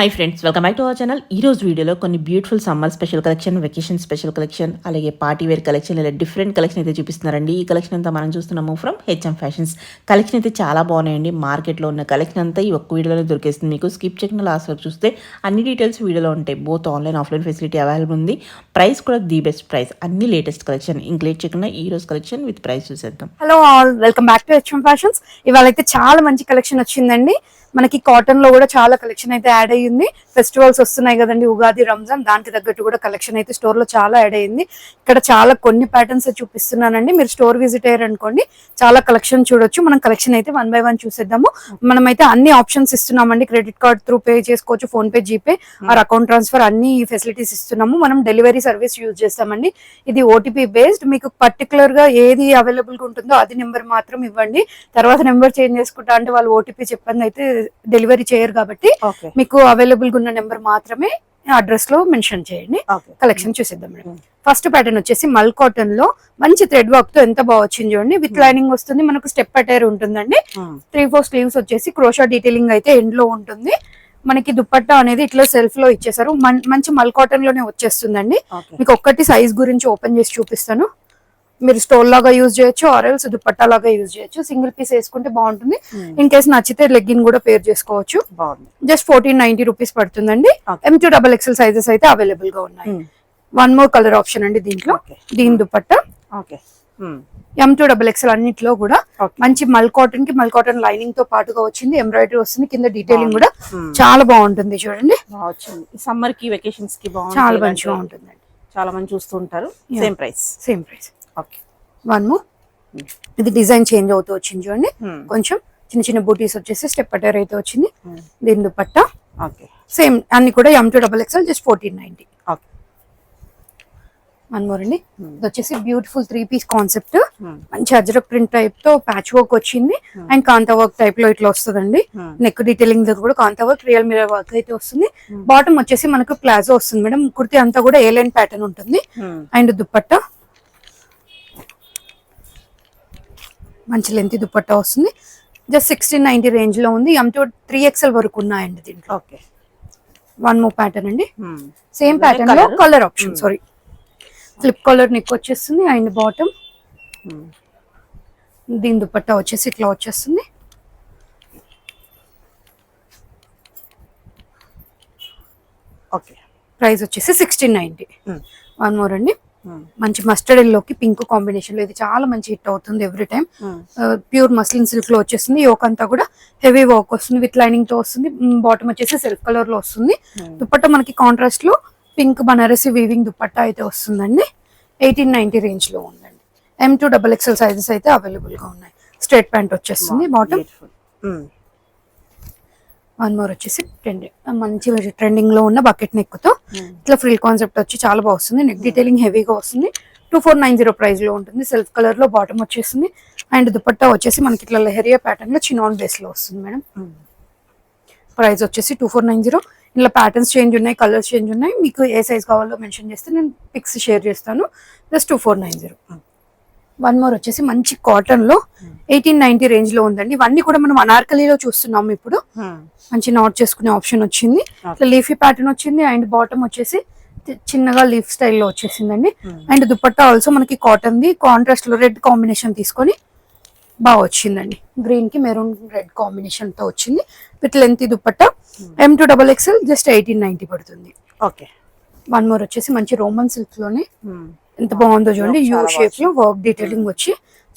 Hi friends, welcome back to our channel. ఈ రోజు వీడియోలో కొన్ని beautiful summer special collection, vacation special collection, అలాగే పార్టీ వేర్ కలెక్షన్, ఇలా డిఫరెంట్ కలెక్షన్ అయితే చూపిస్తున్నారండి. ఈ కలెక్షన్ అంతా మనం చూస్తున్నాము ఫ్రమ్ హెచ్ఎం ఫ్యాషన్స్. కలెక్షన్ అయితే చాలా బాగున్నాయండి. మార్కెట్లో ఉన్న కలెక్షన్ అంతా ఈ ఒక్క వీడియోలోనే దొరికేస్తుంది. మీకు స్కిప్ చేయకుండా లాస్ట్ వరకు చూస్తే అన్ని డీటెయిల్స్ వీడియోలో ఉంటాయి. Both online offline facility available ఉంది. ప్రైస్ కూడా ది బెస్ట్ ప్రైస్, అన్ని లేటెస్ట్ కలెక్షన్. ఇంక్లేట్ చేయకుండా ఈ రోజు కలెక్షన్ విత్ ప్రైస్ చూసేద్దాం. Hello all, welcome back to HM fashions. ఇవాళ అయితే చాలా మంచి కలెక్షన్ వచ్చిందండి. మనకి కాటన్ లో కూడా చాలా కలెక్షన్ అయితే యాడ్ అయ్యింది. ఫెస్టివల్స్ వస్తున్నాయి కదండి, ఉగాది, రంజాన్, దానికి తగ్గట్టు కూడా కలెక్షన్ అయితే స్టోర్ లో చాలా యాడ్ అయ్యింది. ఇక్కడ చాలా కొన్ని ప్యాటర్న్స్ చూపిస్తున్నానండి. మీరు స్టోర్ విజిట్ అయ్యారు అనుకోండి, చాలా కలెక్షన్ చూడొచ్చు. మనం కలెక్షన్ అయితే 1 by 1 చూసేద్దాము. మనమైతే అన్ని ఆప్షన్స్ ఇస్తున్నామండి. క్రెడిట్ కార్డ్ త్రూ పే చేసుకోవచ్చు, PhonePe, GPay or account transfer, అన్ని ఫెసిలిటీస్ ఇస్తున్నాము. మనం డెలివరీ సర్వీస్ యూజ్ చేస్తామండి. ఇది ఓటీపీ బేస్డ్. మీకు పర్టికులర్ గా ఏది అవైలబుల్ గా ఉంటుందో అది నెంబర్ మాత్రం ఇవ్వండి. తర్వాత నెంబర్ చేంజ్ చేసుకుంటా అంటే వాళ్ళు ఓటీపీ చెప్పండి అయితే డెలివరీ చేయరు కాబట్టి మీకు అవైలబుల్ గా ఉన్న నెంబర్ మాత్రమే అడ్రస్ లో మెన్షన్ చేయండి. కలెక్షన్ చూసేద్దాం మేడం. ఫస్ట్ ప్యాటర్న్ వచ్చేసి మల్ కాటన్ లో మంచి థ్రెడ్ వర్క్ తో ఎంత బాగా వచ్చింది చూడండి. విత్ లైనింగ్ వస్తుంది, మనకు స్టెప్ అటైర్ ఉంటుందండి. 3-4 స్లీవ్స్ వచ్చేసి క్రోషా డీటెయిలింగ్ అయితే ఎండ్ లో ఉంటుంది. మనకి దుపట్టా అనేది ఇట్లా సెల్ఫ్ లో ఇచ్చేసారు. మంచి మల్ కాటన్ లోనే వచ్చేస్తుందండి. మీకు ఒక్కటి సైజ్ గురించి ఓపెన్ చేసి చూపిస్తాను. మీరు స్టోల్ లాగా యూజ్ చేయొచ్చు, ఆరెల్స్ దుపట్టా లాగా యూజ్ చేయొచ్చు. సింగిల్ పీస్ వేసుకుంటే బాగుంటుంది. ఇన్ కేసు నచ్చితే లెగ్గిన్ కూడా పేర్ చేసుకోవచ్చు. జస్ట్ 1490 రూపీస్ పడుతుందండి. M2XXL సైజెస్ అయితే అవైలబుల్ గా ఉన్నాయి. 1 more కలర్ ఆప్షన్ అండి దీంట్లో. దీని దుపట్టా M2XXL అన్నిట్లో కూడా మంచి మల్ కాటన్ కి మల్ కాటన్ లైనింగ్ తో పాటుగా వచ్చింది. ఎంబ్రాయిడరీ వస్తుంది, కింద డీటెయిలింగ్ కూడా చాలా బాగుంటుంది చూడండి. సమ్మర్ కి, వెకేషన్స్ కి చాలా మంచిగా ఉంటుంది. చాలా మంది చూస్తుంటారు. Same price. Okay, 1 more. ఇది డిజైన్ చేంజ్ అవుతూ వచ్చింది చూడండి. కొంచెం చిన్న చిన్న బూటీస్ వచ్చేసి స్టెప్ అటైర్ అయితే వచ్చింది. దీని దుపట్టా సేమ్ అన్ని కూడా M2XXL జస్ట్ 1490. 1 more అండి. ఇది వచ్చేసి బ్యూటిఫుల్ 3-piece కాన్సెప్ట్. మంచి అజ్రక్ ప్రింట్ టైప్ తో ప్యాచ్ వర్క్ వచ్చింది అండ్ కాంతా వర్క్ టైప్ లో ఇట్లా వస్తుందండి. నెక్ డీటెయిలింగ్ దగ్గర కూడా కాంతా వర్క్, రియల్ మిరర్ వర్క్ అయితే వస్తుంది. బాటమ్ వచ్చేసి మనకు ప్లాజో వస్తుంది మేడం. కుర్తీ అంతా కూడా ఏ లైన్ ప్యాటర్న్ ఉంటుంది. అండ్ దుపట్టా మంచి లెంత్ దుపట్టా వస్తుంది. జస్ట్ 1690 రేంజ్ లో ఉంది. M2-3XL వరకు ఉన్నాయండి దీంట్లో. 1 more ప్యాటర్న్ అండి. సేమ్ ప్యాటర్న్ లో colour option, sorry flip colour neck వచ్చేస్తుంది. అండ్ బాటమ్ దీని దుపట్టా వచ్చేసి ఇట్లా వచ్చేస్తుంది. ప్రైస్ వచ్చేసి 1690. 1 more అండి. మంచి మస్టర్డ్ ఎల్లోకి పింక్ కాంబినేషన్ లో ఇది చాలా మంచి హిట్ అవుతుంది every time. Pure muslin silk లో వచ్చేస్తుంది. యోక్ అంతా కూడా హెవీ వర్క్ వస్తుంది, విత్ లైనింగ్ తో వస్తుంది. బాటమ్ వచ్చేసి సెల్ఫ్ కలర్ లో వస్తుంది. దుపట్టా మనకి కాంట్రాస్ట్ లో పింక్ బనారసి వీవింగ్ దుపట్టా అయితే వస్తుందండి. 1890 రేంజ్ లో ఉందండి. M2XXL సైజెస్ అయితే అవైలబుల్ గా ఉన్నాయి. స్ట్రైట్ ప్యాంట్ వచ్చేస్తుంది. బాటమ్ 1 more వచ్చేసి మంచి ట్రెండింగ్ లో ఉన్న బకెట్ నెక్ తో ఇట్లా ఫ్రిల్ కాన్సెప్ట్ వచ్చి చాలా బాగా వస్తుంది. నెక్ డీటెయిలింగ్ హెవీగా వస్తుంది. 2490 ప్రైస్ లో ఉంటుంది. సెల్ఫ్ కలర్ లో బాటమ్ వచ్చేస్తుంది. అండ్ దుపట్టా వచ్చేసి మనకి ఇట్లా లెహరియా ప్యాటర్న్ లో చినాన్ బేస్ లో వస్తుంది మేడం. ప్రైస్ వచ్చేసి 2490. ఇలా ప్యాటర్న్స్ చేంజ్ ఉన్నాయి, కలర్స్ చేంజ్ ఉన్నాయి. మీకు ఏ సైజ్ కావాలో మెన్షన్ చేస్తే నేను పిక్స్ షేర్ చేస్తాను. జస్ట్ 2490. 1 more వచ్చేసి మంచి కాటన్ లో 1890 రేంజ్ లో ఉందండి. ఇవన్నీ కూడా మనం అనార్కలీలో చూస్తున్నాము ఇప్పుడు. మంచి నాట్ చేసుకునే ఆప్షన్ వచ్చింది. లీఫీ ప్యాటర్న్ వచ్చింది. అండ్ బాటమ్ వచ్చేసి చిన్నగా లీఫ్ స్టైల్లో వచ్చేసిందండి. అండ్ దుపట్టా ఆల్సో మనకి కాటన్ ది కాంట్రాస్ట్ లో రెడ్ కాంబినేషన్ తీసుకొని బాగా వచ్చిందండి. గ్రీన్ కి మెరూన్ రెడ్ కాంబినేషన్ తో వచ్చింది. With length dupatta. M2XXL just 1890 పడుతుంది. 1 more వచ్చేసి మంచి రోమన్ సిల్క్ లోనే ఎంత బాగుందో చూడండి. యూ షేప్ లో వర్క్ డీటెయిలింగ్ వచ్చి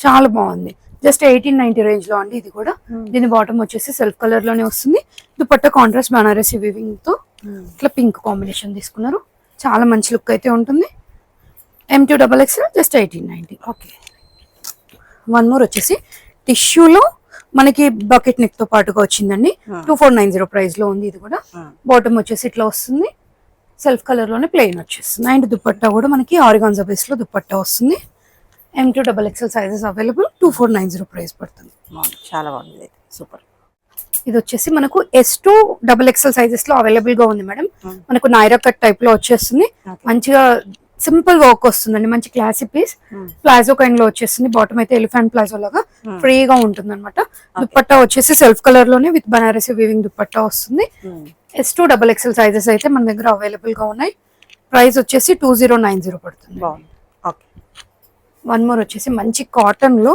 చాలా బాగుంది. జస్ట్ 1890 రేంజ్ లో అండి ఇది కూడా. దీని బాటమ్ వచ్చేసి సెల్ఫ్ కలర్ లోనే వస్తుంది. దుపట్టా కాంట్రాస్ట్ బనారసి వీవింగ్ తో ఇట్లా పింక్ కాంబినేషన్ తీసుకున్నారు. చాలా మంచి లుక్ అయితే ఉంటుంది. M2XXL just 1890. 1 more వచ్చేసి టిష్యూలో మనకి బకెట్ నెక్ తో పాటుగా వచ్చిందండి. 2490 ప్రైస్ లో ఉంది ఇది కూడా. బాటమ్ వచ్చేసి ఇట్లా వస్తుంది. సెల్ఫ్ కలర్ లోనే ప్లెయిన్ వచ్చేస్తుంది. అండ్ దుపట్టా కూడా మనకి ఆర్గాన్జా బేస్ లో దుపట్టా వస్తుంది. M2XXL sizes available. 2490 ప్రైస్ పడుతుంది. చాలా బాగుంది, సూపర్. ఇది వచ్చేసి మనకు S2XXL సైజెస్ లో అవైలబుల్ గా ఉంది మేడం. మనకు నైరా కట్ టైప్ లో వచ్చేస్తుంది. మంచిగా సింపుల్ వర్క్ వస్తుందండి, మంచి క్లాసీ పీస్. ప్లాజో కైండ్ లో వచ్చేస్తుంది, బాటమ్ అయితే ఎలిఫెంట్ ప్లాజో లాగా ఫ్రీగా ఉంటుంది అనమాట. దుపట్టా వచ్చేసి సెల్ఫ్ కలర్ లోనే విత్ బనారసి వీవింగ్ దుపట్టా వస్తుంది. S2 XXL సైజెస్ అయితే మన దగ్గర అవైలబుల్ గా ఉన్నాయి. ప్రైస్ వచ్చేసి 2090 పడుతుంది. వన్ మోర్ వచ్చేసి మంచి కాటన్ లో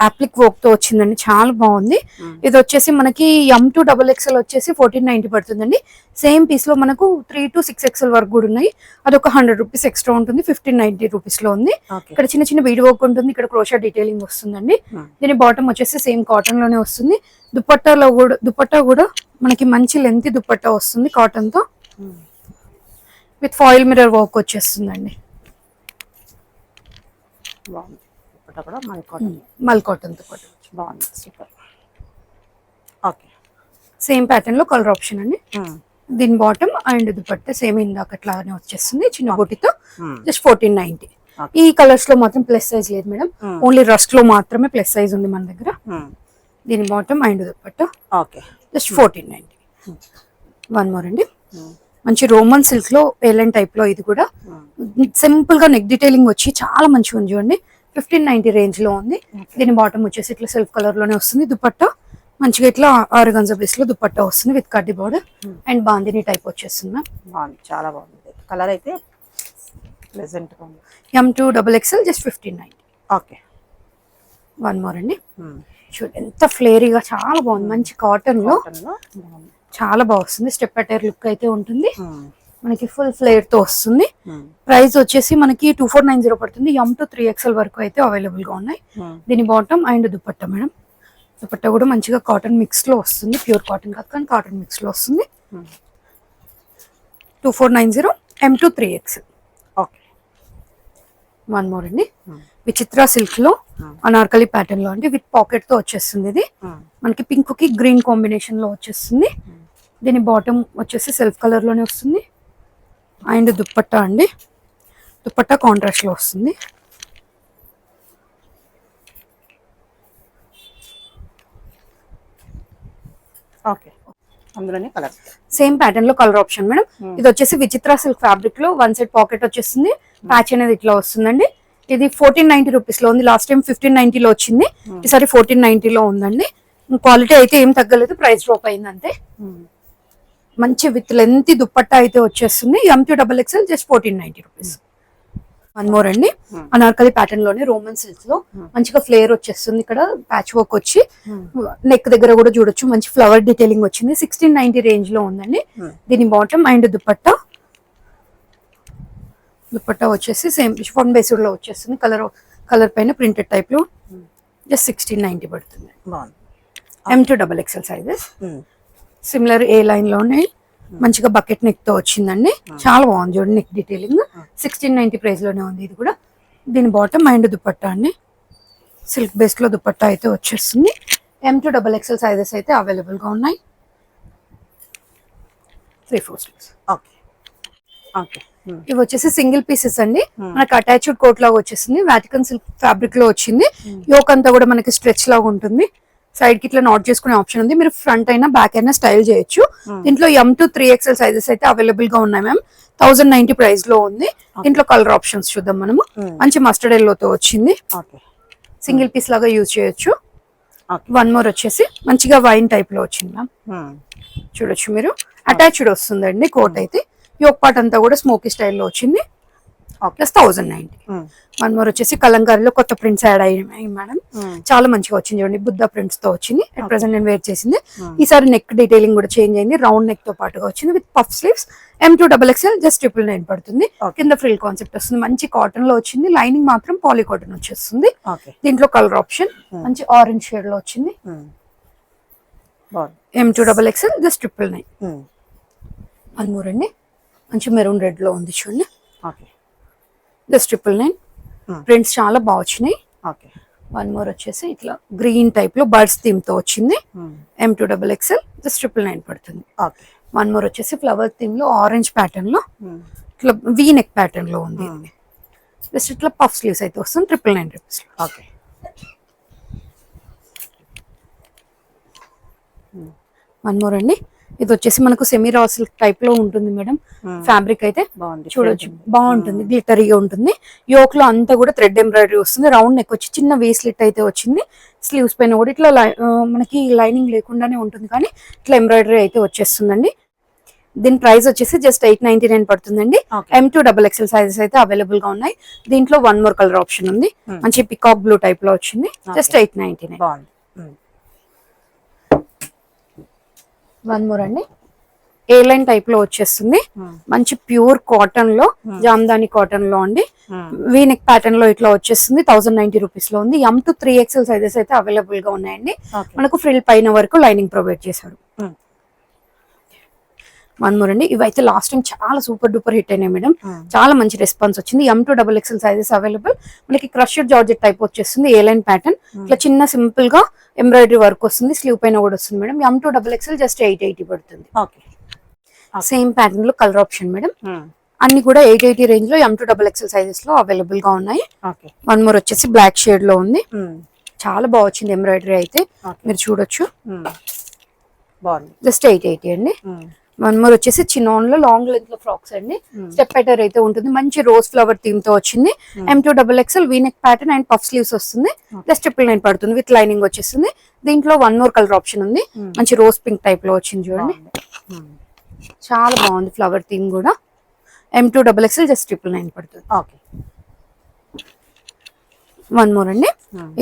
అప్లిక్ వర్క్ తో వచ్చిందండి, చాలా బాగుంది. ఇది వచ్చేసి మనకి M2 XXL వచ్చేసి 1490 పడుతుందండి. సేమ్ పీస్ లో మనకు 3 to 6XL వరకు కూడా ఉన్నాయి. అదొక 100 రూపీస్ ఎక్స్ట్రా ఉంటుంది, 1590 రూపీస్ లో ఉంది. ఇక్కడ చిన్న చిన్న బీడ్ వర్క్ ఉంటుంది, ఇక్కడ క్రోషా డీటెయిలింగ్ వస్తుందండి. దీని బాటమ్ వచ్చేసి సేమ్ కాటన్ లోనే వస్తుంది. దుపట్టా కూడా మనకి మంచి లెంత్ దుపట్టా వస్తుంది కాటన్ తో, విత్ ఫాయిల్ మిర్రర్ వర్క్ వచ్చేస్తుందండి. మల్ కాటన్ దుపట్టా బాగుంది, సూపర్. ఓకే, సేమ్ ప్యాటర్న్ లో కలర్ ఆప్షన్ అండి. దీని బాటమ్ అండ్ దుపట్టా సేమ్ ఇందాకట్లానే వచ్చేస్తుంది, చిన్న బొటితో. జస్ట్ 1490. ఈ కలర్స్ లో మాత్రం ప్లస్ సైజ్ లేదు మేడం, ఓన్లీ రస్ట్ లో మాత్రమే ప్లస్ సైజ్ ఉంది మన దగ్గర. దీని bottom and dupatta just 1490. One more అండి, మంచి రోమన్ సిల్క్ లో ఏలైన్ టైప్ లో, ఇది కూడా సింపుల్ గా నెక్ డీటెయిలింగ్ వచ్చి చాలా మంచిగా ఉంది చూడండి. 1590 రేంజ్ లో ఉంది. దీని బాటమ్ వచ్చేసి ఇట్లా సెల్ఫ్ కలర్ లోనే వస్తుంది. దుపట్టా మంచిగా ఇట్లా ఆర్గంజా బేస్ లో దుపట్టా వస్తుంది విత్ కడ్డీ బోర్డర్ అండ్ బాందిని టైప్ వచ్చేస్తుంది. బాగుంది, చాలా బాగుంది. కలర్ అయితే ప్లెజెంట్ గా ఉంది. M2 XXL just 1590. Okay, one more అండి, చూడండి ఎంత ఫ్లేరీగా చాలా బాగుంది. మంచి కాటన్ లో చాలా బాగుంది. స్టెప్ అటైర్ లుక్ అయితే ఉంటుంది, మనకి ఫుల్ ఫ్లేర్ తో వస్తుంది. ప్రైస్ వచ్చేసి మనకి 2490 పడుతుంది. M2 వరకు అయితే అవైలబుల్ గా ఉన్నాయి. దీని bottom and dupatta madam, dupatta కూడా మంచిగా కాటన్ మిక్స్ లో వస్తుంది, ప్యూర్ కాటన్ కాదు కానీ కాటన్ మిక్స్ లో వస్తుంది. 2490 M2 ఓకే. వన్ మోర్ అండి, విచిత్ర సిల్క్ లో అనార్కలి ప్యాటర్న్ లో అంటే విత్ పాకెట్ తో వచ్చేస్తుంది. ఇది మనకి పింక్ కి గ్రీన్ కాంబినేషన్ లో వచ్చేస్తుంది. దీని బాటమ్ వచ్చేసి సెల్ఫ్ కలర్ లోనే వస్తుంది అండ్ దుపట్టా అండి, దుపట్టా కాంట్రాస్ట్ లో వస్తుంది. ఓకే, అందులోనే కలర్ సేమ్ ప్యాటర్న్ లో కలర్ ఆప్షన్ మేడం. ఇది వచ్చేసి విచిత్ర సిల్క్ ఫ్యాబ్రిక్ లో వన్ సైడ్ పాకెట్ వచ్చేస్తుంది, ప్యాచ్ అనేది ఇట్లా వస్తుందండి. ఇది 1490 రూపీస్ లో ఉంది. లాస్ట్ టైం 1590 లో వచ్చింది, ఈసారి 1490 లో ఉందండి. క్వాలిటీ అయితే ఏం తగ్గలేదు, ప్రైస్ డ్రాప్ అయింది అంతే. మంచి విత్ లెంత్ దుపట్టా అయితే వచ్చేస్తుంది. M2 XXL just 1490 rupees. One more అండి, అనార్కలి ప్యాటర్న్ లోనే రోమన్ సిల్క్ లో మంచిగా ఫ్లేర్ వచ్చేస్తుంది. ఇక్కడ ప్యాచ్ వర్క్ వచ్చి నెక్ దగ్గర కూడా చూడొచ్చు, మంచి ఫ్లవర్ డీటెయిలింగ్ వచ్చింది. 1690 రేంజ్ లో ఉందండి. దీని బాటమ్ అండ్ దుపట్టా వచ్చేసి సేమ్ షిఫాన్ బేస్డ్ లో వచ్చేస్తుంది. కలర్ పైన ప్రింటెడ్ టైప్ లో జస్ట్ 1690 పడుతుంది. M2 XXL సైజెస్ సిమిలర్ ఏ లైన్ లోనే మంచిగా బకెట్ నెక్ తో వచ్చిందండి, చాలా బాగుంది చూడండి. నెక్ డీటెయిలింగ్ 1690 ప్రైస్ లోనే ఉంది ఇది కూడా. దీని బాటమ్ అండ్ దుపట్టా అండి, సిల్క్ బేస్ లో దుపట్టా అయితే వచ్చేస్తుంది. M2 XXL సైజెస్ అయితే అవైలబుల్ గా ఉన్నాయి. 3-4 స్టిక్స్. Okay, okay. ఇవి వచ్చేసి సింగిల్ పీసెస్ అండి, మనకి అటాచ్డ్ కోట్ లాగా వచ్చేసింది. వాటికన్ సిల్క్ ఫ్యాబ్రిక్ లో వచ్చింది. యోక్ అంతా కూడా మనకి స్ట్రెచ్ లాగా ఉంటుంది. సైడ్ కి ఇట్లా నాట్ చేసుకునే ఆప్షన్ ఉంది, మీరు ఫ్రంట్ అయినా బ్యాక్ అయినా స్టైల్ చేయొచ్చు. దీంట్లో M2 XXL సైజెస్ అయితే అవైలబుల్ గా ఉన్నాయి మ్యామ్. 1090 ప్రైస్ లో ఉంది. దీంట్లో కలర్ ఆప్షన్స్ చూద్దాం మనము. మంచి మస్టర్డ్ ఎల్లోతో వచ్చింది, సింగిల్ పీస్ లాగా యూజ్ చేయొచ్చు. వన్ మోర్ వచ్చేసి మంచిగా వైన్ టైప్ లో వచ్చింది మ్యామ్, చూడొచ్చు మీరు. అటాచ్డ్ వస్తుందండి కోట్ అయితే. యోక్ పార్ట్ అంతా కూడా స్మోకీ స్టైల్లో వచ్చింది, ప్లస్ 1090. వన్ మోర్ వచ్చేసి కలంకారీలో కొత్త ప్రింట్స్ యాడ్ అయ్యాయి మేడం, చాలా మంచిగా వచ్చింది చూడండి. బుద్ధ ప్రింట్స్ తో వచ్చింది. అట్ ప్రెసెంట్ నేను వేర్ చేసింది. ఈసారి నెక్ డీటెయిలింగ్ కూడా చేంజ్ అయింది, రౌండ్ నెక్ తో పాటుగా వచ్చింది with puff sleeves. M2 XXL just 999 పడుతుంది. కింద ఫ్రిల్ కాన్సెప్ట్ వస్తుంది, మంచి కాటన్ లో వచ్చింది. లైనింగ్ మాత్రం పాలీ కాటన్ వచ్చేస్తుంది. దీంట్లో కలర్ ఆప్షన్ మంచి ఆరెంజ్ షేడ్ లో వచ్చింది. M2 XXL just 999. One more అండి, మంచి మెరూన్ రెడ్ లో ఉంది చూడండి, జస్ట్ 999. ప్రింట్స్ చాలా బాగా వచ్చినాయి. వన్ మోర్ వచ్చేసి ఇట్లా గ్రీన్ టైప్ లో బర్డ్స్ థీమ్ తో వచ్చింది. M2 XXL జస్ట్ 999 పడుతుంది. వన్ మోర్ వచ్చేసి ఫ్లవర్ థీమ్ లో ఆరెంజ్ ప్యాటర్న్ లో ఇట్లా వీ నెక్ ప్యాటర్న్ లో ఉంది. జస్ట్ ఇట్లా పఫ్ స్లీవ్స్ అయితే వస్తుంది 999 రూపీస్. వన్ మోర్ అండి, ఇది వచ్చేసి మనకు సెమీ రా సిల్క్ టైప్ లో ఉంటుంది మేడం. ఫ్యాబ్రిక్ అయితే బాగుంది, చూడొచ్చు, బాగుంటుంది, గ్లిటరీగా ఉంటుంది. యోక్ లో అంతా కూడా థ్రెడ్ ఎంబ్రాయిడరీ వస్తుంది. రౌండ్ నెక్ వచ్చి చిన్న వేస్లెట్ అయితే వచ్చింది. స్లీవ్స్ పైన కూడా ఇట్లా మనకి లైనింగ్ లేకుండానే ఉంటుంది, కానీ ఇట్లా ఎంబ్రాయిడరీ అయితే వచ్చేస్తుందండి. దీని ప్రైస్ వచ్చేసి జస్ట్ 899 పడుతుందండి. M2XXL సైజెస్ అయితే అవైలబుల్ గా ఉన్నాయి. దీంట్లో 1 మోర్ కలర్ ఆప్షన్ ఉంది. మంచి పికాక్ బ్లూ టైప్ లో వచ్చింది. జస్ట్ 899. బాగుంది. 1 మోర్ అండి, ఏ లైన్ టైప్ లో వచ్చేస్తుంది. మంచి ప్యూర్ కాటన్ లో, జామ్దాని కాటన్ లో అండి. వీనెక్ ప్యాటర్న్ లో ఇట్లా వచ్చేస్తుంది. 1090 రూపీస్ లో ఉంది. M2XXL సైజెస్ అయితే అవైలబుల్ గా ఉన్నాయండి. మనకు ఫ్రిల్ పైన వరకు లైనింగ్ ప్రొవైడ్ చేశారు. 1 మోర్ అండి, ఇవైతే లాస్ట్ టైం చాలా సూపర్ డూపర్ హిట్ అయినాయి మేడం. చాలా మంచి రెస్పాన్స్ వచ్చింది. M2XXL sizes available. మనకి క్రష్డ్ జార్జెట్ టైప్ వచ్చేస్తుంది. ఏ లైన్ ప్యాటర్న్ ఇట్లా చిన్న సింపుల్ గా ఎంబ్రాయిడరీ వర్క్ వస్తుంది. స్లీవ్ పైన కూడా వస్తుంది మేడం. M2XXL జస్ట్ 880 పడుతుంది. సేమ్ ప్యాటర్న్ లో కలర్ ఆప్షన్ మేడం. అన్ని కూడా 880 రేంజ్ లో M2XXL సైజెస్ లో అవైలబుల్ గా ఉన్నాయి. 1 మోర్ వచ్చేసి బ్లాక్ షేడ్ లో ఉంది. చాలా బాగా వచ్చింది ఎంబ్రాయిడరీ అయితే, మీరు చూడొచ్చు. జస్ట్ 880 అండి. 1 మోర్ వచ్చేసి చినాన్ లో లాంగ్ లెంత్ లో ఫ్రాక్స్ అండి. స్టెప్ ప్యాటర్న్ అయితే ఉంటుంది. మంచి రోజ్ ఫ్లవర్ థీమ్ తో వచ్చింది. M2XXL V-neck pattern and puff sleeves వస్తుంది. జస్ట్ 999 పడుతుంది. విత్ లైనింగ్ వచ్చేస్తుంది. దీంట్లో 1 మోర్ కలర్ ఆప్షన్ ఉంది. మంచి రోజ్ పింక్ టైప్ లో వచ్చింది చూడండి. చాలా బాగుంది ఫ్లవర్ థీమ్ కూడా. M2XXL జస్ట్ 999 పడుతుంది. 1 మోర్ అండి,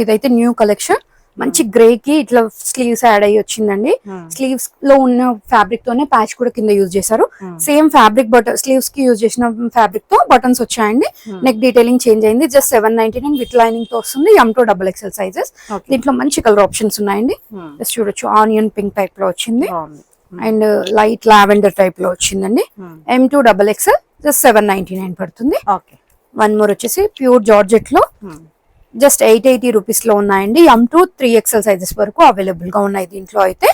ఇదైతే న్యూ కలెక్షన్. మంచి గ్రే కి ఇట్లా స్లీవ్స్ యాడ్ అయ్యి వచ్చిందండి. స్లీవ్స్ లో ఉన్న ఫ్యాబ్రిక్ తోనే ప్యాచ్ కూడా కింద యూజ్ చేశారు. సేమ్ ఫ్యాబ్రిక్ బటన్ స్లీవ్స్ కి యూజ్ చేసిన ఫ్యాబ్రిక్ తో బటన్స్ వచ్చాయండి. నెక్ డీటెయిలింగ్ చేంజ్ అయింది. జస్ట్ 799 విత్ లైనింగ్ తో వస్తుంది. M2XXL sizes. దీంట్లో మంచి కలర్ ఆప్షన్స్ ఉన్నాయండి. జస్ట్ చూడొచ్చు, ఆనియన్ పింక్ టైప్ లో వచ్చింది అండ్ లైట్ లావెండర్ టైప్ లో వచ్చిందండి. M2XXL జస్ట్ 799 పడుతుంది. 1 మోర్ వచ్చేసి ప్యూర్ జార్జెట్ లో జస్ట్ 880 రూపీస్ లో ఉన్నాయండి. M2XXL సైజెస్ వరకు అవైలబుల్ గా ఉన్నాయి దీంట్లో అయితే.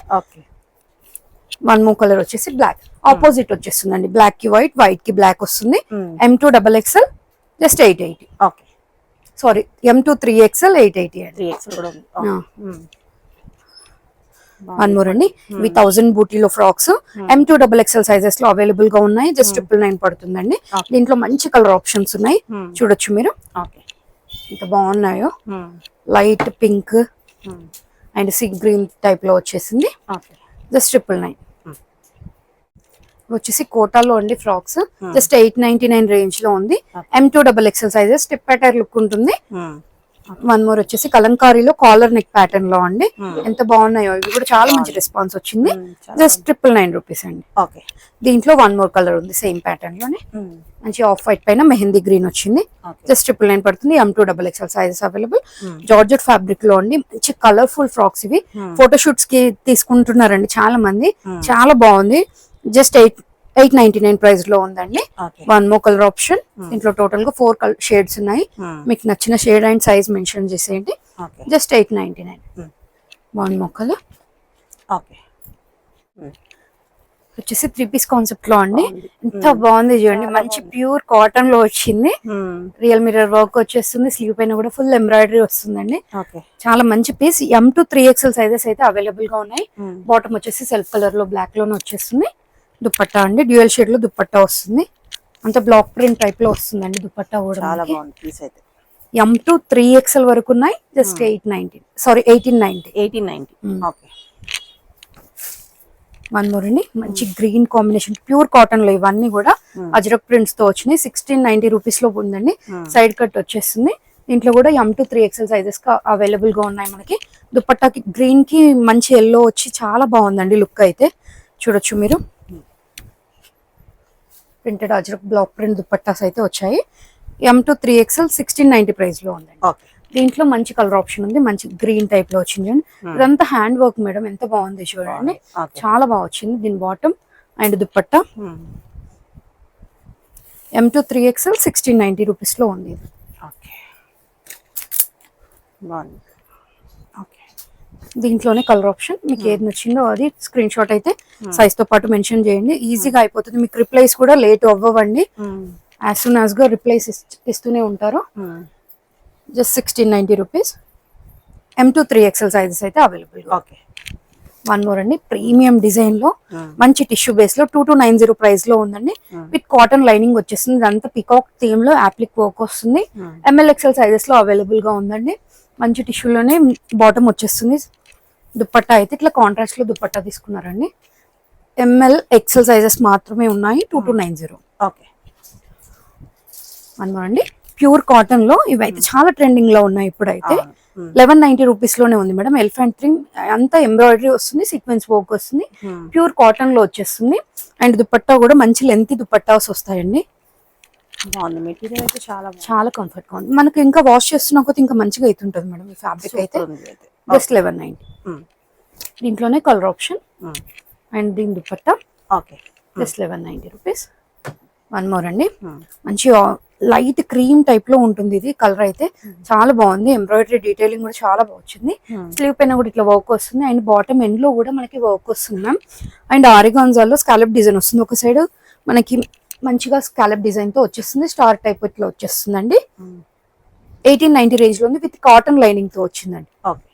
1 మోర్ కలర్ వచ్చేసి బ్లాక్, ఆపోజిట్ వచ్చేస్తుందండి. బ్లాక్ కి వైట్, వైట్ కి బ్లాక్ వస్తుంది. M2XXL just 880. సారీ, M2XXL 880 అండి. 1 మోర్ అండి, ఇవి 1000 బూటీలో ఫ్రాక్స్. M2XXL సైజెస్ లో అవైలబుల్ గా ఉన్నాయి. జస్ట్ 999 పడుతుందండి. దీంట్లో మంచి కలర్ ఆప్షన్స్ ఉన్నాయి, చూడొచ్చు మీరు. ఎంత బాగున్నాయో, light pink and sea green type లో వచ్చేసింది. జస్ట్ 999 వచ్చేసి కోటాలో అండి ఫ్రాక్స్. జస్ట్ 899 రేంజ్ లో ఉంది. M2XXL sizes step pattern look ఉంటుంది. 1 మోర్ వచ్చేసి కలంకారీలో కాలర్ నెక్ ప్యాటర్న్ లో అండి. ఎంత బాగున్నాయో, ఇవి కూడా చాలా మంచి రెస్పాన్స్ వచ్చింది. జస్ట్ 999 రూపీస్ అండి. దీంట్లో 1 మోర్ కలర్ ఉంది సేమ్ ప్యాటర్న్ లోనే. మంచి ఆఫ్ వైట్ పైన మెహందీ గ్రీన్ వచ్చింది. జస్ట్ 999 పడుతుంది. M2XXL sizes available. Georgette fabric లో అండి. మంచి కలర్ఫుల్ ఫ్రాక్స్ ఇవి. ఫోటోషూట్స్ కి తీసుకుంటున్నారండి చాలా మంది. చాలా బాగుంది. జస్ట్ 899 ప్రైస్ లో ఉందండి. 1 మోర్ కలర్ ఆప్షన్. ఇంట్లో టోటల్ గా 4 షేడ్స్ ఉన్నాయి. మీకు నచ్చిన షేడ్ అండ్ సైజ్ మెన్షన్ చేసేయండి. జస్ట్ 899. 1 మోర్ కలర్ వచ్చేసి 3 పీస్ కాన్సెప్ట్ లో అండి. ఎంత బాగుంది చూడండి. మంచి ప్యూర్ కాటన్ లో వచ్చింది. రియల్ మిర్రర్ వర్క్ వచ్చేస్తుంది. స్లీవ్ పైన కూడా ఫుల్ ఎంబ్రాయిడరీ వస్తుందండి. చాలా మంచి పీస్. M2XXL సైజెస్ అయితే అవైలబుల్ గా ఉన్నాయి. బాటమ్ వచ్చేసి సెల్ఫ్ కలర్ లో బ్లాక్ లోనే వచ్చేస్తుంది. దుపట్టా అండి, డ్యూయల్ షేడ్ లో దుపట్టా వస్తుంది. అంత బ్లాక్ ప్రింట్ టైప్ లో వస్తుందండి దుపట్టా కూడా. చాలా బాగుంది పీస్ అయితే. M2XXL వరకు ఉన్నాయి. Just 890, sorry 1890. 1 మోర్ అండి, మంచి గ్రీన్ కాంబినేషన్ ప్యూర్ కాటన్ లో ఇవన్నీ కూడా అజ్రక్ ప్రింట్స్ తో వచ్చినాయి. 1690 రూపీస్ లో ఉందండి. సైడ్ కట్ వచ్చేస్తుంది. దీంట్లో కూడా M2XXL సైజెస్ అవైలబుల్ గా ఉన్నాయి మనకి. దుపట్టాకి గ్రీన్ కి మంచి ఎల్లో వచ్చి చాలా బాగుందండి లుక్ అయితే, చూడొచ్చు మీరు. Printed Ajrak block print dupattas అయితే వచ్చాయి. M2XXL 1690 ప్రైస్ లో ఉందండి. దీంట్లో మంచి కలర్ ఆప్షన్ ఉంది. మంచి గ్రీన్ టైప్ లో వచ్చింది. ఇదంతా హ్యాండ్ వర్క్ మేడం, ఎంత బాగుంది చూడండి. చాలా బాగా వచ్చింది. దీని bottom and dupatta. M2XXL 1690 rupees లో ఉంది. దీంట్లోనే కలర్ ఆప్షన్. మీకు ఏది నచ్చిందో అది స్క్రీన్ షాట్ అయితే సైజ్ తో పాటు మెన్షన్ చేయండి. ఈజీగా అయిపోతుంది. మీకు రిప్లైస్ కూడా లేట్ అవ్వండి. యాజ్ సూన్ యాజ్ గా రిప్లైస్ ఇస్తూనే ఉంటారు. Just 1690 rupees. M2XXL సైజెస్ అయితే అవైలబుల్. వన్ మోర్ అండి, ప్రీమియం డిజైన్ లో మంచి టిష్యూ బేస్ లో 2290 ప్రైస్ లో ఉందండి. విత్ కాటన్ లైనింగ్ వచ్చేస్తుంది. ఇదంతా పికాక్ థీమ్ లో యాప్లిక్ వర్క్ వస్తుంది. ఎంఎల్ ఎక్స్ఎల్ సైజెస్ లో అవైలబుల్ గా ఉందండి. మంచి టిష్యూలోనే బాటమ్ వచ్చేస్తుంది. దుప్పట్టా అయితే ఇట్లా కాంట్రాస్ట్ లో దుప్పట్టా తీసుకున్నారండి. ఎంఎల్ ఎక్స్ఎల్ సైజెస్ మాత్రమే ఉన్నాయి. 2290. ఓకే. వన్ మోర్ అండి, ప్యూర్ కాటన్ లో ఇవైతే చాలా ట్రెండింగ్ లో ఉన్నాయి ఇప్పుడైతే. 1190 రూపీస్ లోనే ఉంది మేడం. ఎలిఫెంట్ థీమ్ అంతా ఎంబ్రాయిడరీ వస్తుంది, సీక్వెన్స్ వర్క్ వస్తుంది. ప్యూర్ కాటన్ లో వచ్చేస్తుంది. అండ్ దుపట్టా కూడా మంచి లెంత్ దుపట్టాస్ వస్తాయండి. బాగుంది మెటీరియల్ అయితే చాలా కంఫర్ట్ గా ఉంది. మనకి ఇంకా వాష్ చేస్తున్న కొద్ది ఇంకా మంచిగా అవుతుంటది మేడం ఈ ఫ్యాబ్రిక్ అయితే. జస్ట్ 1190. దీంట్లోనే కలర్ ఆప్షన్ అండ్ దీని dupatta okay. Just 1190 rupees. One more అండి, మంచి లైట్ క్రీమ్ టైప్ లో ఉంటుంది ఇది. కలర్ అయితే చాలా బాగుంది. ఎంబ్రాయిడరీ డీటెయిలింగ్ కూడా చాలా బాగా వచ్చింది. స్లీవ్ పైన కూడా ఇట్లా వర్క్ వస్తుంది. అండ్ బాటమ్ ఎండ్ లో కూడా మనకి వర్క్ వస్తుంది మ్యామ్. అండ్ ఆరిగాన్జాలో స్కాలప్ డిజైన్ వస్తుంది. ఒక సైడ్ మనకి మంచిగా స్కాలప్ డిజైన్ తో వచ్చేస్తుంది. స్టార్ టైప్ ఇట్లా వచ్చేస్తుందండి. 1890 రేంజ్ లో ఉంది. విత్ కాటన్ లైనింగ్ తో వచ్చిందండి. ఓకే.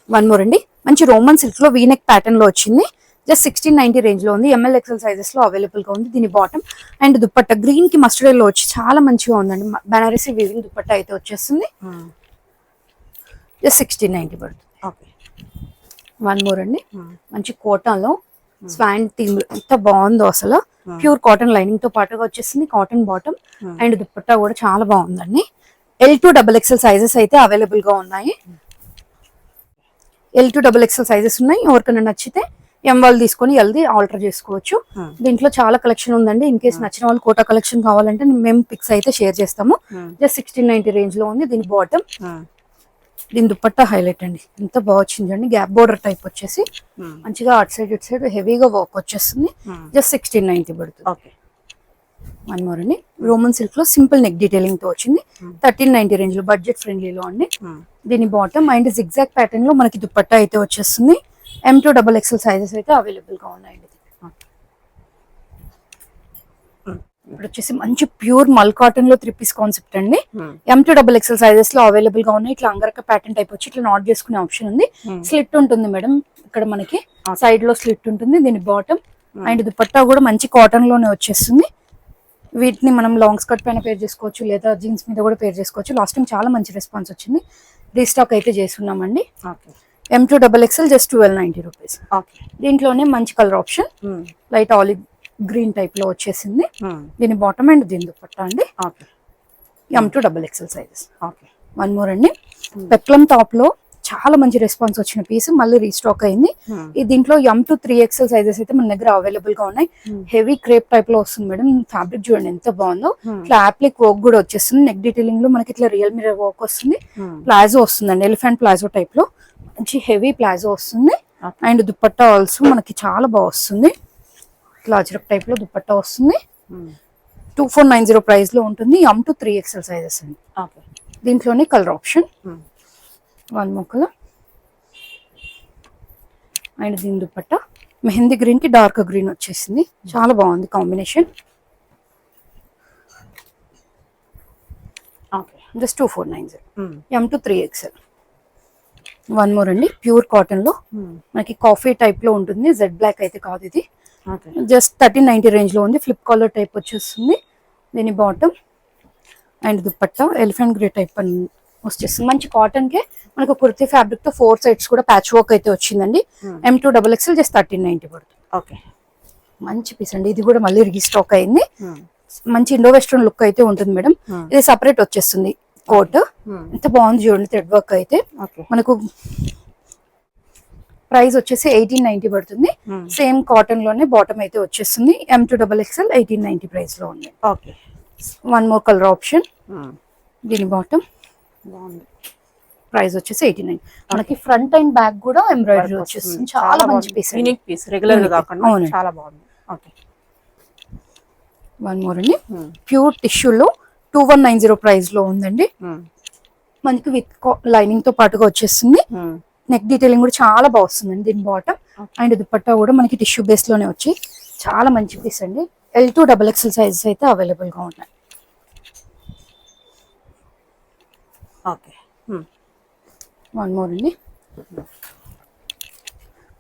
వన్ మోర్ అండి, మంచి రోమన్ సిల్క్ లో వీనెక్ ప్యాటర్న్ లో వచ్చింది. జస్ట్ 1690 రేంజ్ లో ఉంది. ఎంఎల్ ఎక్స్ఎల్ సైజెస్ లో అవైలబుల్ గా ఉంది. దీని బాటమ్ అండ్ దుపట్టా గ్రీన్ కి మస్టర్డ్ లో వచ్చి చాలా మంచిగా ఉందండి. బనారసి వీవింగ్ దుపట్టా అయితే వచ్చేస్తుంది. జస్ట్ 1690 పడుతుంది. ఓకే. వన్ మోర్ అండి, మంచి కోటాలో స్వాన్ థీమ్ ఎంత బాగుందో అసలు. ప్యూర్ కాటన్ లైనింగ్ తో పాటుగా వచ్చేస్తుంది. కాటన్ బాటమ్ అండ్ దుపట్టా కూడా చాలా బాగుందండి. L2 XXL సైజెస్ అయితే అవైలబుల్ గా ఉన్నాయి. L2 XXL సైజెస్ ఉన్నాయి. ఎవరికైనా నచ్చితే ఎం వాళ్ళు తీసుకొని ఎల్ది ఆల్టర్ చేసుకోవచ్చు. దీంట్లో చాలా కలెక్షన్ ఉందండి. ఇన్ కేసు నచ్చిన వాళ్ళు కోటా కలెక్షన్ కావాలంటే మేము పిక్స్ అయితే షేర్ చేస్తాము. జస్ట్ 1690 రేంజ్ లో ఉంది. దీని బాటమ్, దీని దుపట్టా హైలైట్ అండి. ఎంత బాగా వచ్చిందండి. గ్యాప్ బోర్డర్ టైప్ వచ్చేసి మంచిగా అటు సైడ్ ఇటు సైడ్ హెవీగా వర్క్ వచ్చేస్తుంది. జస్ట్ 1690 పడుతుంది. ఓకే. వన్ మోర్ అండి, రోమన్ సిల్క్ లో సింపుల్ నెక్ డీటెయిలింగ్ తో వచ్చింది. 1390 రేంజ్ లో బడ్జెట్ ఫ్రెండ్లీలో అండి. దీని బాటమ్ అండ్ జిగ్జాగ్ ప్యాటర్న్ లో మనకి దుపట్టా అయితే వచ్చేస్తుంది. M2 XXL సైజెస్ అయితే అవైలబుల్ గా ఉన్నాయండి. ఇప్పుడు వచ్చేసి మంచి ప్యూర్ మల్ కాటన్ లో 3 పీస్ కాన్సెప్ట్ అండి. M2 XXL సైజెస్ లో అవైలబుల్ గా ఉన్నాయి. ఇట్లా అంగరక ప్యాటర్న్ టైప్ వచ్చి ఇట్లా నాట్ చేసుకునే ఆప్షన్ ఉంది. స్లిట్ ఉంటుంది మేడం. ఇక్కడ మనకి సైడ్ లో స్లిట్ ఉంటుంది. దీని బాటమ్ అండ్ దుపట్టా కూడా మంచి కాటన్ లోనే వచ్చేస్తుంది. వీటిని మనం లాంగ్ స్కర్ట్ పైన పేర్ చేసుకోవచ్చు, లేదా జీన్స్ మీద కూడా పేర్ చేసుకోవచ్చు. లాస్ట్ టైం చాలా మంచి రెస్పాన్స్ వచ్చింది. రీస్టాక్ అయితే చేస్తున్నామండి. M2 XXL just 1290 rupees. దీంట్లోనే మంచి colour option light olive green type లో వచ్చేసింది. దీని బాటమ్ అండ్ దీని దుపట్టా అండి. M2 XXL sizes. One more అండి, పెప్లం టాప్ లో చాలా మంచి రెస్పాన్స్ వచ్చిన పీస్ మళ్ళీ రీస్టాక్ అయింది. దీంట్లో M2 3XL సైజెస్ అయితే మన దగ్గర అవైలబుల్ గా ఉన్నాయి. హెవీ క్రేప్ టైప్ లో వస్తుంది మేడం. ఫ్యాబ్రిక్ చూడండి ఎంత బాగుందో. ఇట్లా యాప్లిక్ వర్క్ కూడా వచ్చేస్తుంది. నెక్ డీటెయిలింగ్ లో మనకి ఇట్లా రియల్ మిర్రర్ వర్క్ వస్తుంది. ప్లాజో వస్తుందండి, ఎలిఫెంట్ ప్లాజో టైప్ లో మంచి హెవీ ప్లాజో వస్తుంది. అండ్ దుపట్టా ఆల్సో మనకి చాలా బాగా వస్తుంది. ఇట్లా అజ్రక్ టైప్ లో దుపట్టా వస్తుంది. 2490 ప్రైస్ లో ఉంటుంది. M2 3XL సైజెస్ అండి. దీంట్లోనే కలర్ ఆప్షన్ వన్ మొక్కలు అండ్ దీని దుపట్టా మెహందీ గ్రీన్ కి డార్క్ గ్రీన్ వచ్చేసింది. చాలా బాగుంది combination. Just 2490. M2 3XL. One more అండి, ప్యూర్ కాటన్ లో మనకి కాఫీ టైప్ లో ఉంటుంది. జెడ్ బ్లాక్ అయితే కాదు ఇది. జస్ట్ 1390 రేంజ్ లో ఉంది. ఫ్లిప్ కాలర్ టైప్ వచ్చేస్తుంది. దీని bottom and dupatta elephant grey type అని వచ్చేస్తుంది. మంచి కాటన్ కే మనకు కుర్తీ ఫ్యాబ్రిక్ తో 4 సైడ్స్ కూడా ప్యాచ్ వర్క్ అయితే వచ్చిందండి. M2 XXL జస్ట్ 1390 పడుతుంది. ఓకే. మంచి పీస్ అండి. ఇది కూడా మళ్ళీ రీస్టాక్ అయింది. మంచి ఇండో వెస్ట్రన్ లుక్ అయితే ఉంటుంది మేడం. ఇది సపరేట్ వచ్చేస్తుంది కోట్. ఎంత బాగుంది చూడండి. థ్రెడ్ వర్క్ అయితే మనకు ప్రైస్ వచ్చేసి 1890 పడుతుంది. సేమ్ కాటన్ లోనే బాటమ్ అయితే వచ్చేస్తుంది. M2 XXL 1890 ప్రైస్ లో ఉంది. Okay. One more colour option. దీని బాటమ్ ప్రైస్ వచ్చేసి 89. మనకి ఫ్రంట్ అండ్ బ్యాక్ కూడా ఎంబ్రాయిడరీ వచ్చేస్తుంది. చాలా మంచి పీస్, యూనిక్ పీస్, రెగ్యులర్ గా కాకుండా చాలా బాగుంది. ఓకే. వన్ మోర్ అండి, ప్యూర్ టిష్యూలో 2190 ప్రైస్ లో ఉందండి. మనకి విత్ లైనింగ్ తో పాటుగా వచ్చేస్తుంది. నెక్ డీటెయిలింగ్ కూడా చాలా బాగా వస్తుందండి. దీని బాటమ్ అండ్ దుపట్టా కూడా మనకి టిష్యూ బేస్ లోనే వచ్చి చాలా మంచి పీస్ అండి. L2 XXL సైజెస్ అయితే అవైలబుల్ గా ఉన్నాయి. ఓకే. వన్ మోర్ అండి,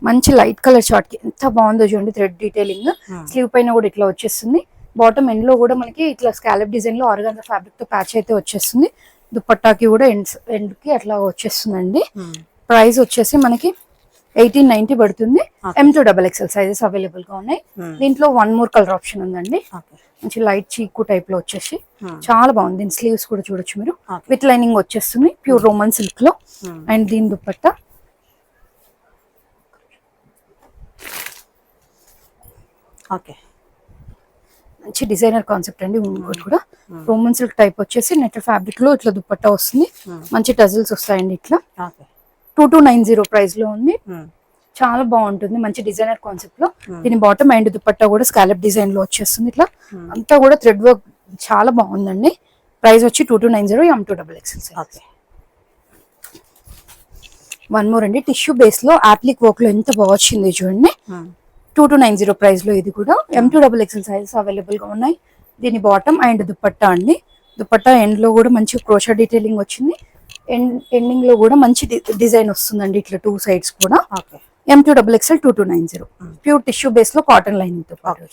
మంచి లైట్ కలర్ షార్ట్ కి ఎంత బాగుందో చూడండి, థ్రెడ్ డీటెయిలింగ్. స్లీవ్ పైన కూడా ఇట్లా వచ్చేస్తుంది. బాటమ్ ఎండ్ లో కూడా మనకి ఇట్లా స్కాలప్ డిజైన్ లో ఆర్గాన్జా ఫ్యాబ్రిక్ తో ప్యాచ్ అయితే వచ్చేస్తుంది. దుపట్టాకి కూడా ఎండ్ కి అట్లా వచ్చేస్తుందండి. ప్రైస్ వచ్చేసి మనకి 1890 పడుతుంది. M2XXL సైజెస్ అవైలబుల్ గా ఉన్నాయి. దీంట్లో 1 మోర్ కలర్ ఆప్షన్ ఉందండి. మంచి లైట్ చీకు టైప్ లో వచ్చేసి చాలా బాగుంది. దీని స్లీవ్స్ కూడా చూడొచ్చు మీరు, విత్ లైనింగ్ వచ్చేస్తుంది ప్యూర్ రోమన్ సిల్క్ లో. అండ్ దీని దుపట్టా ఓకే, మంచి డిజైనర్ కాన్సెప్ట్ అండి. ఇంకోటి కూడా రోమన్ సిల్క్ టైప్ వచ్చేసి నెట్ ఫ్యాబ్రిక్ లో ఇట్లా దుపట్టా వస్తుంది. మంచి టజిల్స్ వస్తాయండి ఇట్లా. 2290 ప్రైస్ లో ఉంది. చాలా బాగుంటుంది, మంచి డిజైనర్ కాన్సెప్ట్ లో. దీని బాటమ్ అండ్ దుపట్టా కూడా స్కాలప్ డిజైన్ లో వచ్చేస్తుంది ఇట్లా. అంతా కూడా థ్రెడ్ వర్క్ చాలా బాగుందండి. ప్రైస్ వచ్చి 2290 M2XXL. ఓకే, 1 మోర్ అండి, టిష్యూ బేస్ లో యాప్లిక్ వర్క్ లో ఎంత బాగా వచ్చింది చూడండి. 2290 ప్రైస్ లో ఇది కూడా M2XXL సైజెస్ అవైలబుల్ గా ఉన్నాయి. దీని బాటమ్ అండ్ దుపట్టా అండి. దుపట్టా ఎండ్ లో కూడా మంచి క్రోషా డీటెయిలింగ్ వచ్చింది. ఎండింగ్ లో కూడా మంచి డిజైన్ వస్తుందండి ఇట్లా 2 సైడ్స్ కూడా. M2XXL 2290 ప్యూర్ టిష్యూ బేస్ లో కాటన్ లైనింగ్ తో పాటు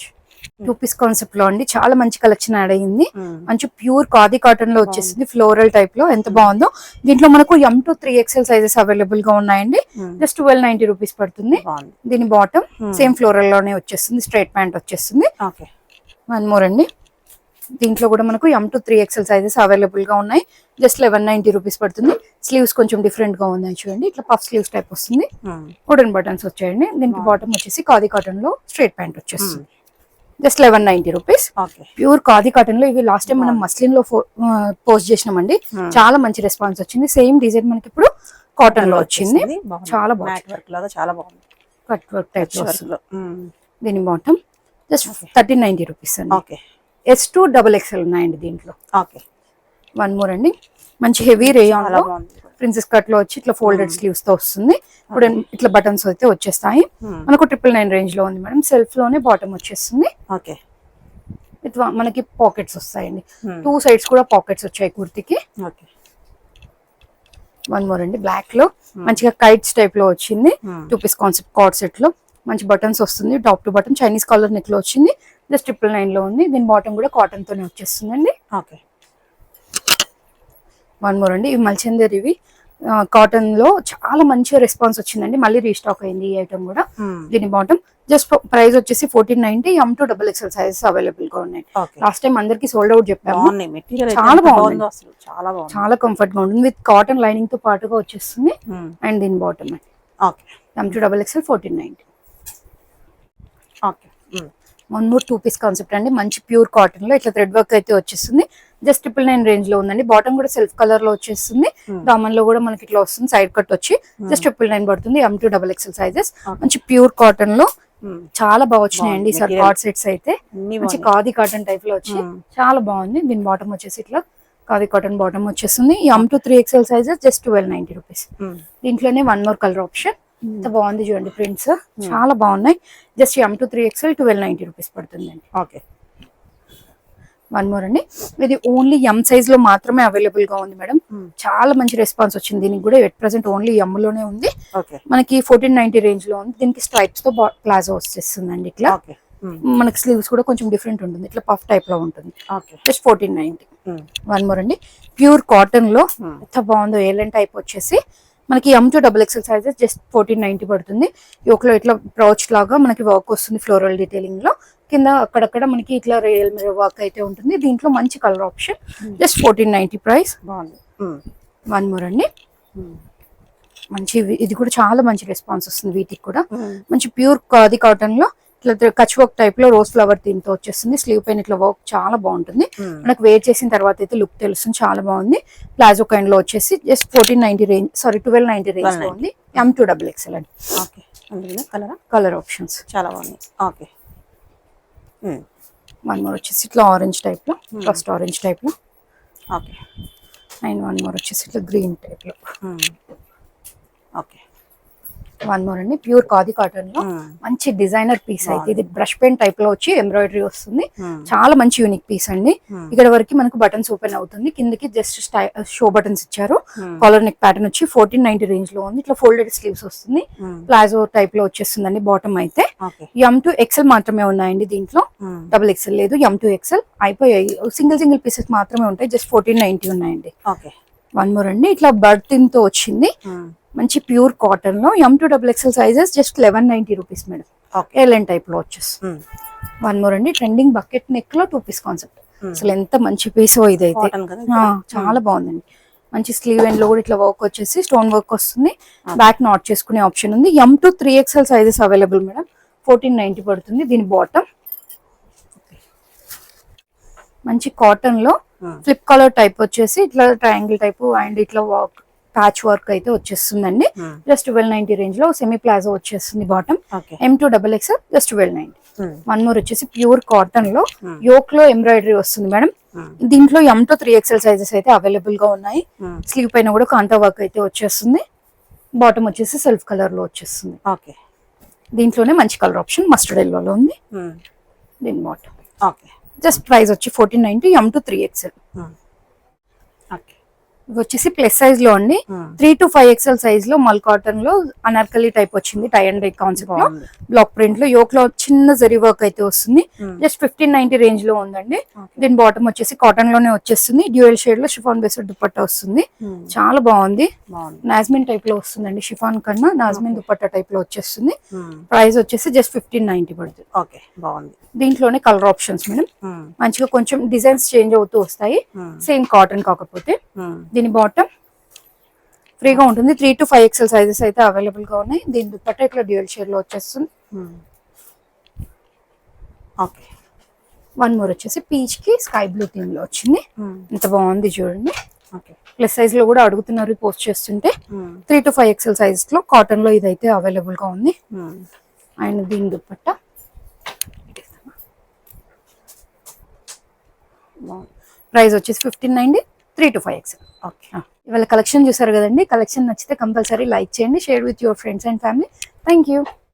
2 పీస్ కాన్సెప్ట్ లో అండి. చాలా మంచి కలెక్షన్ యాడ్ అయ్యింది. మంచి ప్యూర్ ఖాదీ కాటన్ లో వచ్చేసింది, ఫ్లోరల్ టైప్ లో. ఎంత బాగుందో. దీంట్లో మనకు M2 3XL సైజెస్ అవైలబుల్ గా ఉన్నాయండి. జస్ట్ 1290 రూపీస్ పడుతుంది. దీని బాటమ్ సేమ్ ఫ్లోరల్ లోనే వచ్చేస్తుంది, స్ట్రైట్ ప్యాంట్ వచ్చేస్తుంది. 1 మోర్ అండి, దీంట్లో కూడా మనకు M2 3XL సైజెస్ అవైలబుల్ గా ఉన్నాయి. జస్ట్ 1190 రూపీస్ పడుతుంది. స్లీవ్స్ కొంచెం డిఫరెంట్ గా ఉన్నాయి చూడండి, ఇట్లా పఫ్ స్లీవ్స్ టైప్ వస్తుంది. వుడెన్ బటన్స్ వచ్చాయండి. దీనికి బాటమ్ వచ్చేసి ఖాదీ కాటన్ లో స్ట్రైట్ ప్యాంట్ వచ్చేస్తుంది. Just 1190 rupees. Pure khadi cotton లో. ఇవి లాస్ట్ టైం మనం మస్లిన్ లో పోస్ట్ చేసినామండి. చాలా మంచి రెస్పాన్స్ వచ్చింది. సేమ్ డిజైన్ మనకి ఇప్పుడు కాటన్ లో వచ్చింది. చాలా బాగుంది, చాలా బాగుంది. కట్ వర్క్ టైప్ లో వస్తుంది. దీని బాటమ్ జస్ట్ 1390 రూపీస్ అండి. S2XXL ఉన్నాయండి దీంట్లో. 1 మోర్ అండి, మంచి హెవీ రేయాన్ లో ప్రిన్సెస్ కట్ లో వచ్చి ఇట్లా ఫోల్డెడ్ స్లీవ్స్ తో వస్తుంది. ఇప్పుడు ఇట్లా బటన్స్ అయితే వచ్చేస్తాయి. మనకు 999 రేంజ్ లో ఉంది మేడం. సెల్ఫ్ లోనే బాటమ్ వచ్చేస్తుంది. మనకి పాకెట్స్ వస్తాయండి. 2 సైడ్స్ కూడా పాకెట్స్ వచ్చాయి కుర్తికి. 1 మోర్ అండి, బ్లాక్ లో మంచిగా కైట్స్ టైప్ లో వచ్చింది. 2 పీస్ కాన్సెప్ట్ కార్డ్ సెట్ లో మంచి బటన్స్ వస్తుంది. Top to bottom Chinese collar neck లో వచ్చింది. జస్ట్ 999 లో ఉంది. దీని బాటమ్ కూడా కాటన్ తోనే వచ్చేస్తుందండి. 1 మోర్ అండి, ఇవి మల్చందరివి కాటన్ లో చాలా మంచి రెస్పాన్స్ వచ్చిందండి. మళ్ళీ రీస్టాక్ అయింది ఈ ఐటమ్ కూడా. దీని బాటమ్ జస్ట్ ప్రైస్ వచ్చేసి 1490. M2XXL సైజెస్ అవైలబుల్ గా ఉన్నాయి. లాస్ట్ టైం అందరికి సోల్డ్ అవుట్ చెప్పాము. చాలా బాగుంది, చాలా కంఫర్ట్ గా ఉంటుంది. విత్ కాటన్ లైనింగ్ తో పాటుగా వచ్చేస్తుంది. అండ్ దీని bottom M2XXL 1490. 1 more 2 piece concept అండి. మంచి ప్యూర్ కాటన్ లో ఇట్లా థ్రెడ్ వర్క్ అయితే వచ్చేస్తుంది. జస్ట్ 999 రేంజ్ లో ఉందండి. బాటమ్ కూడా సెల్ఫ్ కలర్ లో వచ్చేస్తుంది. దామన్ లో కూడా మనకి ఇట్లా వస్తుంది. సైడ్ కట్ వచ్చి జస్ట్ 999 పడుతుంది. M2XXL sizes. మంచి ప్యూర్ కాటన్ లో చాలా బాగా వచ్చినాయండి సార్. కార్డ్ సెట్స్ అయితే మంచి ఖాదీ కాటన్ టైప్ లో వచ్చి చాలా బాగుంది. దీని బాటమ్ వచ్చేసి ఇట్లా ఖాదీ కాటన్ బాటమ్ వచ్చేస్తుంది. M2 3XL sizes just 1290 rupees. దీంట్లోనే 1 మోర్ కలర్ ఆప్షన్. ఎంత బాగుంది చూడండి, ప్రింట్స్ చాలా బాగున్నాయి. జస్ట్ M2 3XL 1290 రూపీస్ పడుతుందండి. 1 మోర్ అండి, ఇది ఓన్లీ M సైజ్ లో మాత్రమే అవైలబుల్ గా ఉంది మేడం. చాలా మంచి రెస్పాన్స్ వచ్చింది. దీనికి కూడా ఎట్ ప్రెసెంట్ ఓన్లీ M లోనే ఉంది. మనకి 1490 రేంజ్ లో ఉంది. దీనికి స్ట్రైప్స్ తో ప్లాజో వచ్చేస్తుందండి. ఇట్లా మనకి స్లీవ్స్ కూడా కొంచెం డిఫరెంట్ ఉంటుంది, ఇట్లా పఫ్ టైప్ లో ఉంటుంది. జస్ట్ 1490. 1 మోర్ అండి, ప్యూర్ కాటన్ లో ఎంత బాగుందో. ఏలెన్ టైప్ వచ్చేసి మనకి M2XXL సైజెస్ జస్ట్ 1490 పడుతుంది. యోక్లో ఇట్లా బ్రౌచ్ లాగా మనకి వర్క్ వస్తుంది ఫ్లోరల్ డీటెయిలింగ్ లో. కింద అక్కడక్కడ మనకి ఇట్లా రియల్ మిర్రర్ వర్క్ అయితే ఉంటుంది. దీంట్లో మంచి colour option. Just 1490 price. 1 more అండి, మంచి ఇది కూడా చాలా మంచి రెస్పాన్స్ వస్తుంది. వీటికి కూడా మంచి ప్యూర్ ఖాదీ కాటన్ లో ఇట్లా కచ్ వర్క్ టైప్ లో రోజ్ ఫ్లవర్ థీమ్ తో వచ్చేస్తుంది. స్లీవ్ పైన ఇట్లా వర్క్ చాలా బాగుంటుంది. మనకు వేర్ చేసిన తర్వాత అయితే లుక్ తెలుస్తుంది, చాలా బాగుంది. ప్లాజో కైండ్ లో వచ్చేసి జస్ట్ 1490 రేంజ్, సారీ 1290 రేంజ్ లో ఉంది. M2XXL అండి. కలర్ ఆప్షన్స్ చాలా బాగున్నాయి. 1 మోర్ వచ్చేసి ఇట్లా ఆరెంజ్ టైప్ లో, ఫస్ట్ ఆరెంజ్ టైప్ లో. అండ్ 1 మోర్ వచ్చేసి ఇట్లా గ్రీన్ టైప్ లో. వన్ మోర్ అండి, ప్యూర్ ఖాదీ కాటన్ లో మంచి డిజైనర్ పీస్ అయితే ఇది బ్రష్ పెయింట్ టైప్ లో వచ్చి ఎంబ్రాయిడరీ వస్తుంది. చాలా మంచి యూనిక్ పీస్ అండి. ఇక్కడ వరకు మనకు బటన్స్ ఓపెన్ అవుతుంది, కిందకి జస్ట్ షో బటన్స్ ఇచ్చారు. కాలర్ నెక్ ప్యాటర్న్ వచ్చి 1490 రేంజ్ లో ఉంది. ఇట్లా ఫోల్డెడ్ స్లీవ్స్ వస్తుంది, ప్లాజో టైప్ లో వచ్చేస్తుందండి. బాటమ్ అయితే M2XL మాత్రమే ఉన్నాయండి, దీంట్లో డబుల్ ఎక్స్ఎల్ లేదు. M2XL అయిపోయాయి, సింగిల్ పీసెస్ మాత్రమే ఉంటాయి. జస్ట్ 1490 ఉన్నాయండి. వన్ మోర్ అండి, ఇట్లా బర్తిన్ తో వచ్చింది, మంచి ప్యూర్ కాటన్ లో M2XXL sizes just 1190 rupees madam. LN type లో వచ్చేస్తుంది. వన్ మోర్ అండి, ట్రెండింగ్ బకెట్ నెక్ లో 2 పీస్ కాన్సెప్ట్. అసలు ఎంత మంచి పీస్ ఇదైతే, చాలా బాగుందండి. మంచి స్లీవ్ ఎండ్ లో కూడా ఇట్లా వర్క్ వచ్చేసి స్టోన్ వర్క్ వస్తుంది. బ్యాక్ నాట్ చేసుకునే ఆప్షన్ ఉంది. M2 3XL sizes available madam. 1490 పడుతుంది. దీని బాటమ్ మంచి కాటన్ లో ఫ్లిప్ కలర్ టైప్ వచ్చేసి ఇట్లా ట్రయాంగిల్ టైప్ అండ్ ఇట్లా వర్క్ ప్యాచ్ వర్క్ అయితే వచ్చేస్తుందండి. జస్ట్ 1290 రేంజ్ లో సెమీ ప్లాజో వచ్చేస్తుంది. Bottom M2XXL just 1290. One more వచ్చేసి ప్యూర్ కాటన్ లో యోక్ లో ఎంబ్రాయిడరీ వస్తుంది మేడం. దీంట్లో M2 3XL సైజెస్ అయితే అవైలబుల్ గా ఉన్నాయి. స్లీవ్ పైన కూడా కాంతా వర్క్ అయితే వచ్చేస్తుంది. బాటమ్ వచ్చేసి సెల్ఫ్ కలర్ లో వచ్చేస్తుంది. దీంట్లోనే మంచి కలర్ ఆప్షన్ మస్టర్డ్ ఎల్లో లో ఉంది. దీని బాటమ్ జస్ట్ ప్రైస్ వచ్చి 1490. M2 3XL. ఇవి వచ్చేసి ప్లస్ సైజ్ లో అండి. 3 to 5XL సైజ్ లో మల్ కాటన్ లో అనార్కలి టైప్ వచ్చింది. టై అండ్ డై కాన్సెప్ట్ లో బ్లాక్ ప్రింట్ లో యోక్ లో చిన్న జరీ వర్క్ అయితే వస్తుంది. జస్ట్ 1590 రేంజ్ లో ఉందండి. దీని బాటమ్ వచ్చేసి కాటన్ లోనే వచ్చేస్తుంది. డ్యూయల్ షేడ్ లో షిఫాన్ బేస్డ్ దుపట్టా వస్తుంది. చాలా బాగుంది. నాజ్మిన్ టైప్ లో వస్తుందండి, షిఫాన్ కన్నా నాజ్మిన్ దుపట్టా టైప్ లో వచ్చేస్తుంది. ప్రైస్ వచ్చేసి జస్ట్ 1590 పడుతుంది. దీంట్లోనే కలర్ ఆప్షన్స్ మేడం, మంచిగా కొంచెం డిజైన్స్ చేంజ్ అవుతూ వస్తాయి. సేమ్ కాటన్ కాకపోతే. దీని బాటమ్ ఫ్రీగా ఉంటుంది. 3 to 5XL సైజెస్ అయితే అవైలబుల్ గా ఉన్నాయి. దీని దుపట్టా ఇట్లా డ్యూయల్ షేడ్ లో వచ్చేస్తుంది. వన్ మోర్ వచ్చేసి పీచ్ కి స్కై బ్లూ థీమ్ లో వచ్చింది. ఎంత బాగుంది చూడండి. ప్లస్ సైజ్ లో కూడా అడుగుతున్నారు పోస్ట్ చేస్తుంటే. 3 to 5XL సైజెస్ లో కాటన్ లో ఇదైతే అవైలబుల్ గా ఉంది. అండ్ దీని దుపట్టా ప్రైస్ వచ్చేసి 1590. 3 to 5XL. ఇవాళ కలెక్షన్ చూసారు కదండి. కలెక్షన్ నచ్చితే కంపల్సరీ లైక్ చేయండి, share with your friends and family. Thank you.